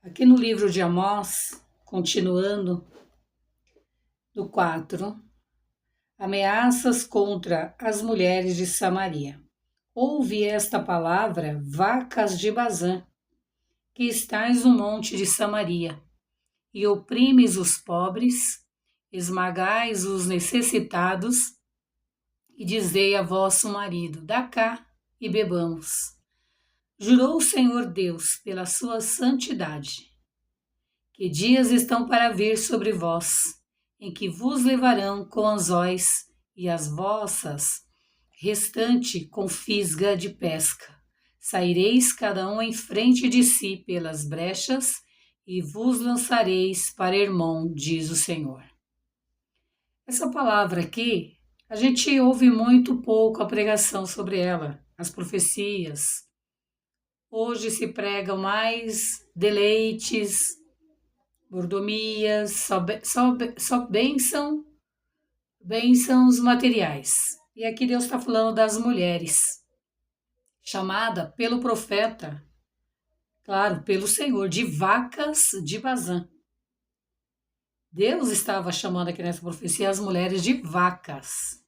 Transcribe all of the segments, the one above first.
Aqui no livro de Amós, continuando, do 4, ameaças contra as mulheres de Samaria. Ouve esta palavra, vacas de Bazã, que estais no monte de Samaria, e oprimes os pobres, esmagais os necessitados, e dizei a vosso marido, dá cá e bebamos. Jurou o Senhor Deus pela sua santidade, que dias estão para vir sobre vós, em que vos levarão com anzóis e as vossas restante com fisga de pesca. Saireis cada um em frente de si pelas brechas e vos lançareis para Hermon, diz o Senhor. Essa palavra aqui, a gente ouve muito pouco a pregação sobre ela, as profecias. Hoje se pregam mais deleites, mordomias, só bênçãos materiais. E aqui Deus está falando das mulheres, chamada pelo profeta, claro, pelo Senhor, de vacas de Bazã. Deus estava chamando aqui nessa profecia as mulheres de vacas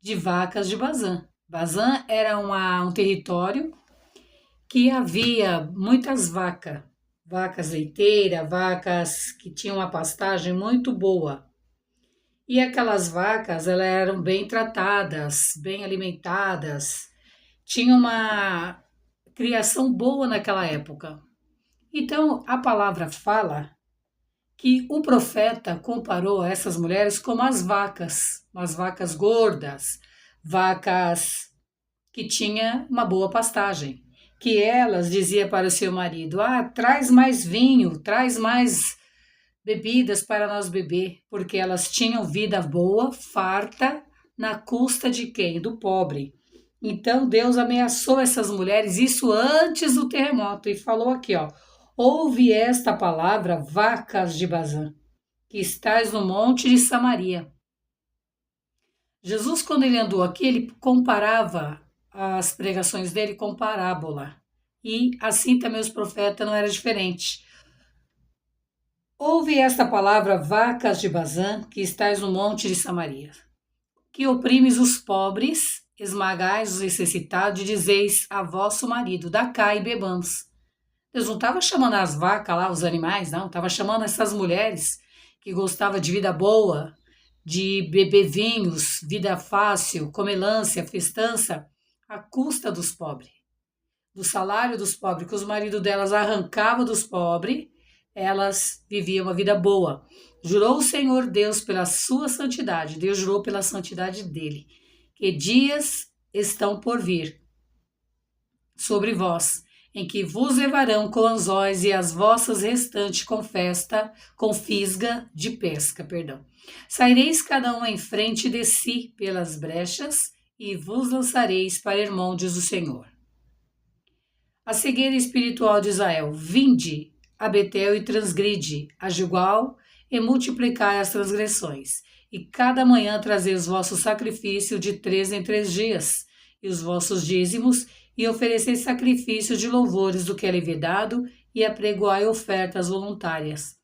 de Bazã. Bazã era um território que havia muitas vacas leiteiras, vacas que tinham uma pastagem muito boa. E aquelas vacas, elas eram bem tratadas, bem alimentadas, tinham uma criação boa naquela época. Então, a palavra fala que o profeta comparou essas mulheres como as vacas gordas, vacas que tinham uma boa pastagem, que elas dizia para o seu marido, traz mais vinho, traz mais bebidas para nós beber, porque elas tinham vida boa, farta, na custa de quem? Do pobre. Então Deus ameaçou essas mulheres, isso antes do terremoto, e falou aqui, ouve esta palavra, vacas de Bazã, que estais no monte de Samaria. Jesus, quando ele andou aqui, ele comparava as pregações dele com parábola. E assim também os profetas não era diferente. Ouve esta palavra, vacas de Bazã, que estais no monte de Samaria, que oprimes os pobres, esmagais os necessitados, e dizeis a vosso marido, dá cá e bebamos. Deus não estava chamando as vacas lá, os animais, não. Estava chamando essas mulheres que gostavam de vida boa, de beber vinhos, vida fácil, comelância, festança, à custa dos pobres, do salário dos pobres, que os maridos delas arrancavam dos pobres, elas viviam uma vida boa. Jurou o Senhor Deus pela sua santidade, Deus jurou pela santidade dele, que dias estão por vir sobre vós, em que vos levarão com anzóis e as vossas restantes com fisga de pesca, Saireis cada um em frente de si pelas brechas e vos lançareis para Hermon, diz o Senhor. A cegueira espiritual de Israel, vinde a Betel e transgride a Gilgal e multiplicai as transgressões, e cada manhã trazei os vossos sacrifícios de 3 em 3 dias, e os vossos dízimos, e ofereceis sacrifícios de louvores do que é levedado, e apregoai ofertas voluntárias,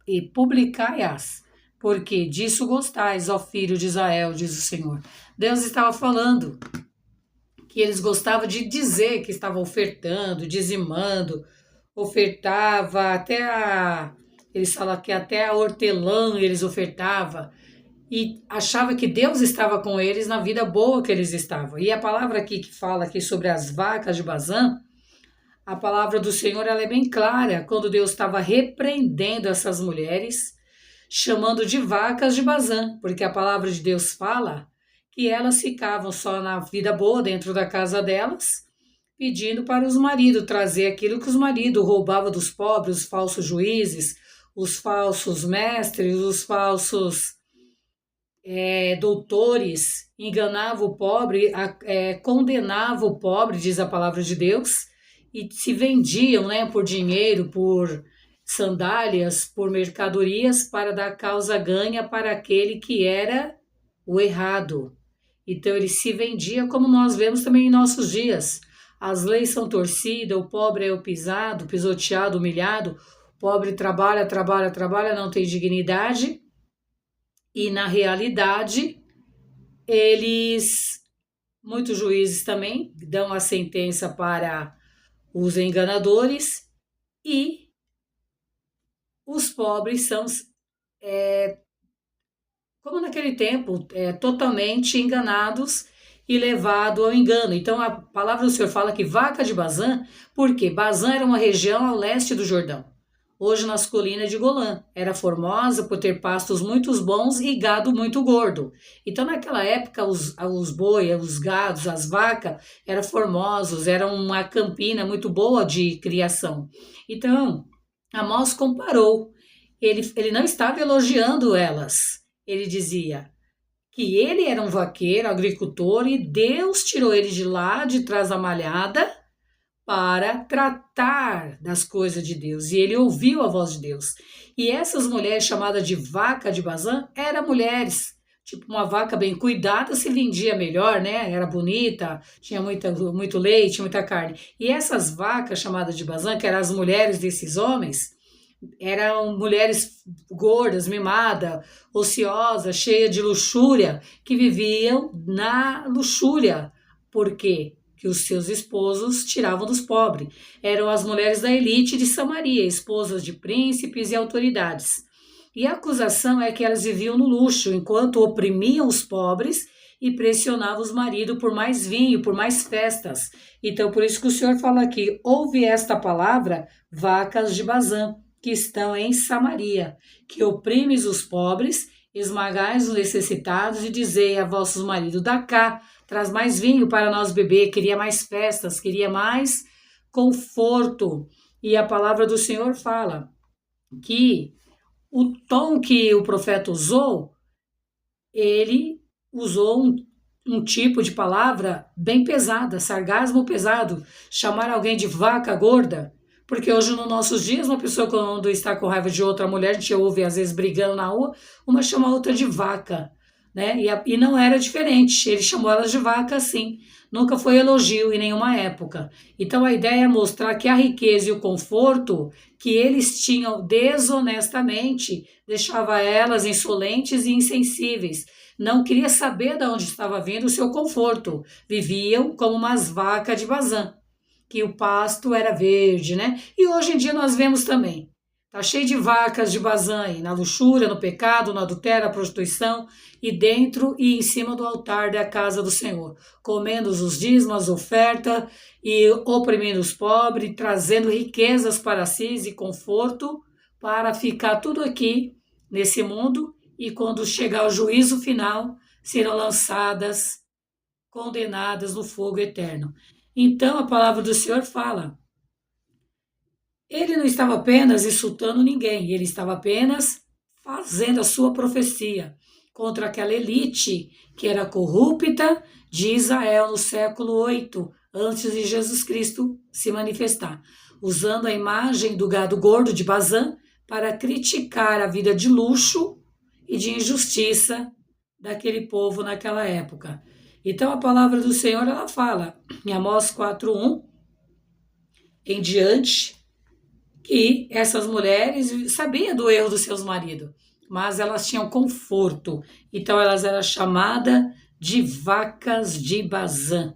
e publicai-as, porque disso gostais, ó filho de Israel, diz o Senhor. Deus estava falando que eles gostavam de dizer que estavam ofertando, dizimando, ofertava eles falam que até a hortelã eles ofertavam, e achava que Deus estava com eles na vida boa que eles estavam. E a palavra aqui que fala aqui sobre as vacas de Bazã, a palavra do Senhor ela é bem clara, quando Deus estava repreendendo essas mulheres, chamando de vacas de Bazã, porque a palavra de Deus fala que elas ficavam só na vida boa dentro da casa delas, pedindo para os maridos trazer aquilo que os maridos roubavam dos pobres, os falsos juízes, os falsos mestres, os falsos doutores, enganavam o pobre, condenavam o pobre, diz a palavra de Deus, e se vendiam por dinheiro, por sandálias, por mercadorias, para dar causa ganha para aquele que era o errado. Então ele se vendia, como nós vemos também em nossos dias. as leis são torcidas, o pobre é o pisado, pisoteado, humilhado, o pobre trabalha, trabalha, trabalha, não tem dignidade, e na realidade, eles, muitos juízes também, dão a sentença para os enganadores, e os pobres são, como naquele tempo, totalmente enganados e levados ao engano. Então a palavra do Senhor fala que vaca de Bazã, porque Bazã era uma região ao leste do Jordão, hoje nas colinas de Golã. Era formosa por ter pastos muito bons e gado muito gordo. Então naquela época os boi, os gados, as vacas eram formosos, era uma campina muito boa de criação. Então Amós comparou, ele não estava elogiando elas, ele dizia que ele era um vaqueiro, agricultor, e Deus tirou ele de lá, de trás da malhada, para tratar das coisas de Deus. E ele ouviu a voz de Deus. E essas mulheres chamadas de vaca de Bazã eram mulheres. Tipo, uma vaca bem cuidada se vendia melhor, né? Era bonita, tinha muito leite, muita carne. E essas vacas chamadas de Bazã, que eram as mulheres desses homens, eram mulheres gordas, mimadas, ociosas, cheias de luxúria, que viviam na luxúria. Por quê? Que os seus esposos tiravam dos pobres. Eram as mulheres da elite de Samaria, esposas de príncipes e autoridades. E a acusação é que elas viviam no luxo, enquanto oprimiam os pobres e pressionavam os maridos por mais vinho, por mais festas. Então, por isso que o Senhor fala aqui, ouve esta palavra, vacas de Bazã, que estão em Samaria, que oprimes os pobres, esmagais os necessitados e dizei a vossos maridos, dá cá, traz mais vinho para nós beber, queria mais festas, queria mais conforto. E a palavra do Senhor fala que o tom que o profeta usou, ele usou um tipo de palavra bem pesada, sarcasmo pesado, chamar alguém de vaca gorda, porque hoje, nos nossos dias, uma pessoa quando está com raiva de outra mulher, a gente ouve às vezes brigando na rua, uma chama a outra de vaca, né? E não era diferente, ele chamou elas de vaca assim, nunca foi elogio em nenhuma época. Então a ideia é mostrar que a riqueza e o conforto que eles tinham desonestamente deixava elas insolentes e insensíveis. Não queria saber de onde estava vindo o seu conforto. Viviam como umas vacas de Bazã, que o pasto era verde, né? E hoje em dia nós vemos também. Tá cheio de vacas de Bazã aí, na luxúria, no pecado, no adultério, na prostituição, e dentro e em cima do altar da casa do Senhor, comendo os dízimos, as ofertas, e oprimindo os pobres, trazendo riquezas para si e conforto, para ficar tudo aqui, nesse mundo, e quando chegar o juízo final, serão lançadas, condenadas no fogo eterno. Então a palavra do Senhor fala, ele não estava apenas insultando ninguém, ele estava apenas fazendo a sua profecia contra aquela elite que era corrupta de Israel no século VIII, antes de Jesus Cristo se manifestar, usando a imagem do gado gordo de Bazã para criticar a vida de luxo e de injustiça daquele povo naquela época. Então a palavra do Senhor, ela fala em Amós 4:1 em diante, que essas mulheres sabiam do erro dos seus maridos, mas elas tinham conforto, então elas eram chamadas de vacas de Bazã.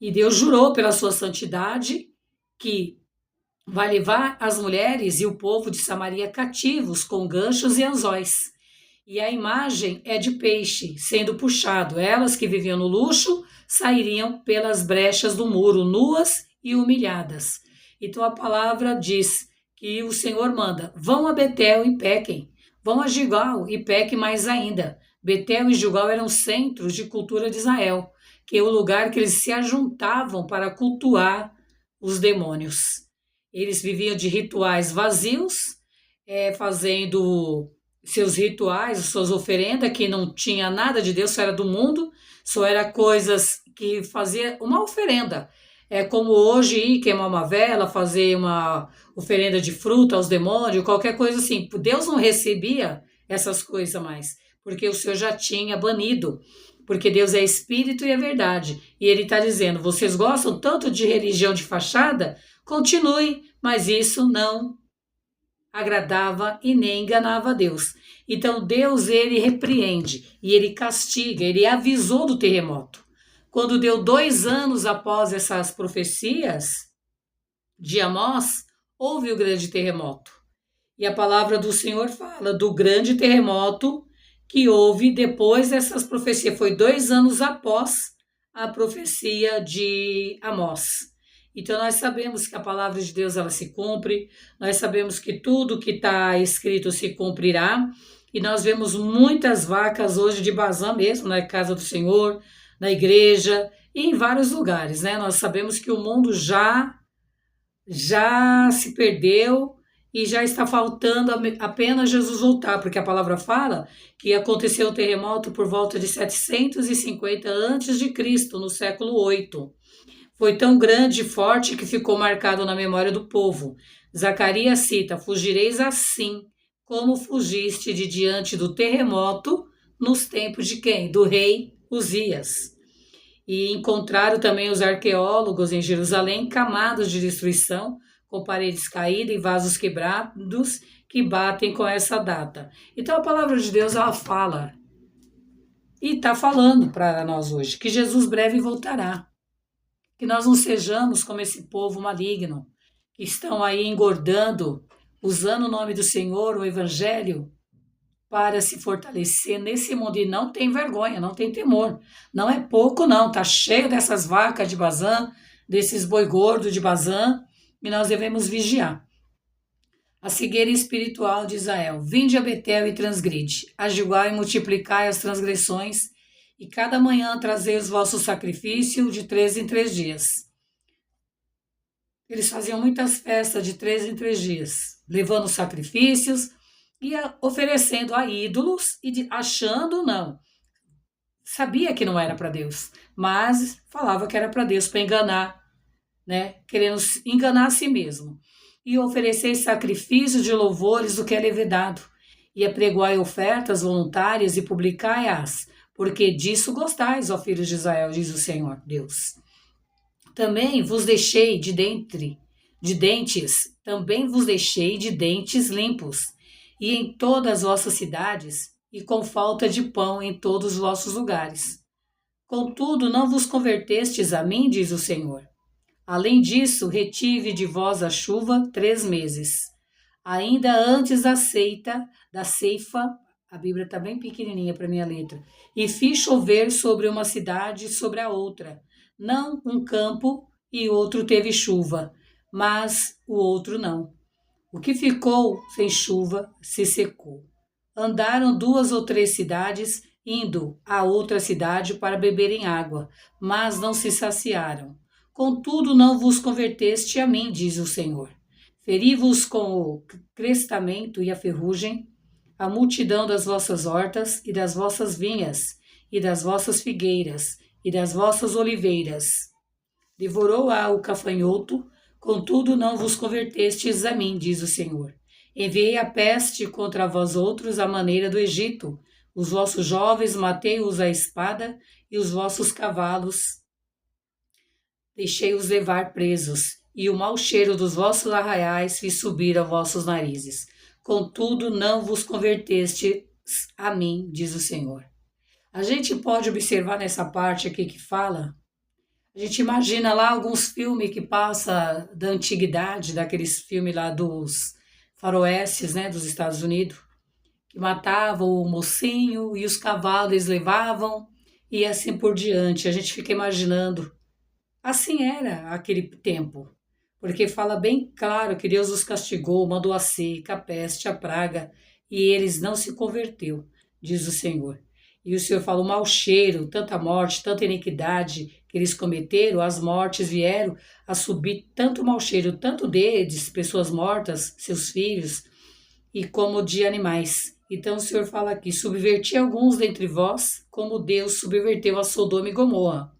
E Deus jurou pela sua santidade que vai levar as mulheres e o povo de Samaria cativos com ganchos e anzóis. E a imagem é de peixe sendo puxado. Elas que viviam no luxo sairiam pelas brechas do muro, nuas e humilhadas. Então a palavra diz que o Senhor manda, vão a Betel e pequem, vão a Gilgal e pequem mais ainda. Betel e Gilgal eram centros de cultura de Israel, que é o lugar que eles se ajuntavam para cultuar os demônios. Eles viviam de rituais vazios, fazendo seus rituais, suas oferendas, que não tinha nada de Deus, só era do mundo, só era coisas que fazia uma oferenda. É como hoje ir queimar uma vela, fazer uma oferenda de fruta aos demônios, qualquer coisa assim. Deus não recebia essas coisas mais, porque o Senhor já tinha banido. porque Deus é espírito e é verdade. E ele está dizendo, vocês gostam tanto de religião de fachada? Continue, mas isso não agradava e nem enganava a Deus. Então Deus, ele repreende e ele castiga, ele avisou do terremoto. Quando deu 2 anos após essas profecias de Amós, houve o grande terremoto. E a palavra do Senhor fala do grande terremoto que houve depois dessas profecias. Foi 2 anos após a profecia de Amós. Então nós sabemos que a palavra de Deus ela se cumpre, nós sabemos que tudo que está escrito se cumprirá, e nós vemos muitas vacas hoje de Bazã mesmo, na casa do Senhor, na igreja e em vários lugares, né? Nós sabemos que o mundo já se perdeu e já está faltando apenas Jesus voltar, porque a palavra fala que aconteceu o terremoto por volta de 750 a.C., no século 8. Foi tão grande e forte que ficou marcado na memória do povo. Zacarias cita, fugireis assim, como fugiste de diante do terremoto nos tempos de quem? Do rei Uzias. E encontraram também os arqueólogos em Jerusalém camadas de destruição, com paredes caídas e vasos quebrados que batem com essa data. Então a palavra de Deus ela fala e está falando para nós hoje que Jesus breve voltará. Que nós não sejamos como esse povo maligno, que estão aí engordando, usando o nome do Senhor, o Evangelho, para se fortalecer nesse mundo. E não tem vergonha, não tem temor. Não é pouco, não. Está cheio dessas vacas de Bazã, desses boi gordo de Bazã, e nós devemos vigiar. A cegueira espiritual de Israel. Vinde a Betel e transgride, ajudai e multiplicai as transgressões, e cada manhã trazei os vossos sacrifícios de 3 em 3 dias. Eles faziam muitas festas de 3 em 3 dias, levando sacrifícios e oferecendo a ídolos e achando não. Sabia que não era para Deus, mas falava que era para Deus para enganar, né? Querendo enganar a si mesmo. E oferecer sacrifícios de louvores do que é levedado, e apregoai ofertas voluntárias e publicai-as, porque disso gostais, ó filhos de Israel, diz o Senhor Deus. Também vos deixei de dentes, também vos deixei de dentes limpos, e em todas as vossas cidades, e com falta de pão em todos os vossos lugares. Contudo, não vos convertestes a mim, diz o Senhor. Além disso, retive de vós a chuva 3 meses. Ainda antes da ceifa, a Bíblia está bem pequenininha para minha letra, e fiz chover sobre uma cidade e sobre a outra. Não um campo e outro teve chuva, mas o outro não. O que ficou sem chuva se secou. Andaram 2 ou 3 cidades, indo a outra cidade para beberem água, mas não se saciaram. Contudo, não vos converteste a mim, diz o Senhor. Feri-vos com o crestamento e a ferrugem, a multidão das vossas hortas e das vossas vinhas, e das vossas figueiras, e das vossas oliveiras. Devorou-a o cafanhoto, contudo não vos convertestes a mim, diz o Senhor. Enviei a peste contra vós outros à maneira do Egito. Os vossos jovens matei-os à espada, e os vossos cavalos deixei-os levar presos, e o mau cheiro dos vossos arraiais fiz subir a vossos narizes. Contudo, não vos convertestes a mim, diz o Senhor. A gente pode observar nessa parte aqui que fala, a gente imagina lá alguns filmes que passa da antiguidade, daqueles filmes lá dos faroestes, né, dos Estados Unidos, que matavam o mocinho e os cavalos eles levavam e assim por diante. A gente fica imaginando. Assim era aquele tempo, porque fala bem claro que Deus os castigou, mandou a seca, a peste, a praga, e eles não se converteu, diz o Senhor. E o Senhor fala, o mau cheiro, tanta morte, tanta iniquidade que eles cometeram, as mortes vieram a subir tanto mau cheiro, tanto deles, pessoas mortas, seus filhos, e como de animais. Então o Senhor fala aqui, subverti alguns dentre vós, como Deus subverteu a Sodoma e Gomorra.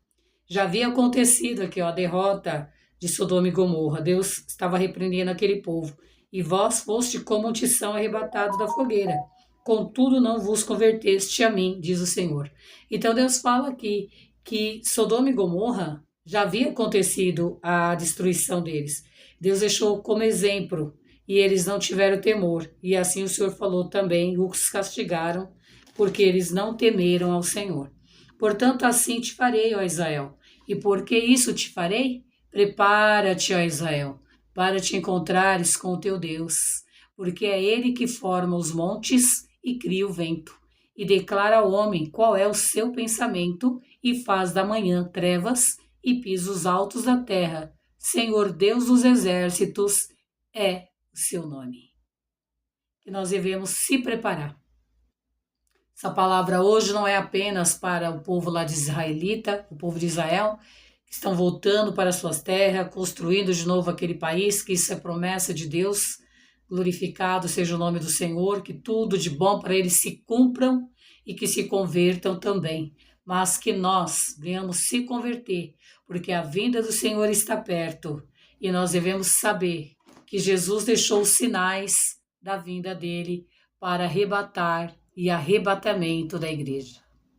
Já havia acontecido aqui, ó, a derrota de Sodoma e Gomorra. Deus estava repreendendo aquele povo. E vós foste como um tição arrebatado da fogueira. contudo não vos converteste a mim, diz o Senhor. Então Deus fala aqui que Sodoma e Gomorra já havia acontecido a destruição deles. Deus deixou como exemplo e eles não tiveram temor. E assim o Senhor falou também, os castigaram, porque eles não temeram ao Senhor. Portanto, assim te farei, ó Israel. E por que isso te farei? Prepara-te, ó Israel, para te encontrares com o teu Deus, porque é Ele que forma os montes e cria o vento, e declara ao homem qual é o seu pensamento, e faz da manhã trevas e pisos altos da terra. Senhor Deus dos exércitos é o seu nome. Que nós devemos se preparar. Essa palavra hoje não é apenas para o povo lá de Israelita, o povo de Israel, que estão voltando para suas terras, construindo de novo aquele país, que isso é promessa de Deus. Glorificado seja o nome do Senhor, que tudo de bom para eles se cumpram e que se convertam também. Mas que nós venhamos se converter, porque a vinda do Senhor está perto e nós devemos saber que Jesus deixou os sinais da vinda dele para arrebatar e arrebatamento da igreja.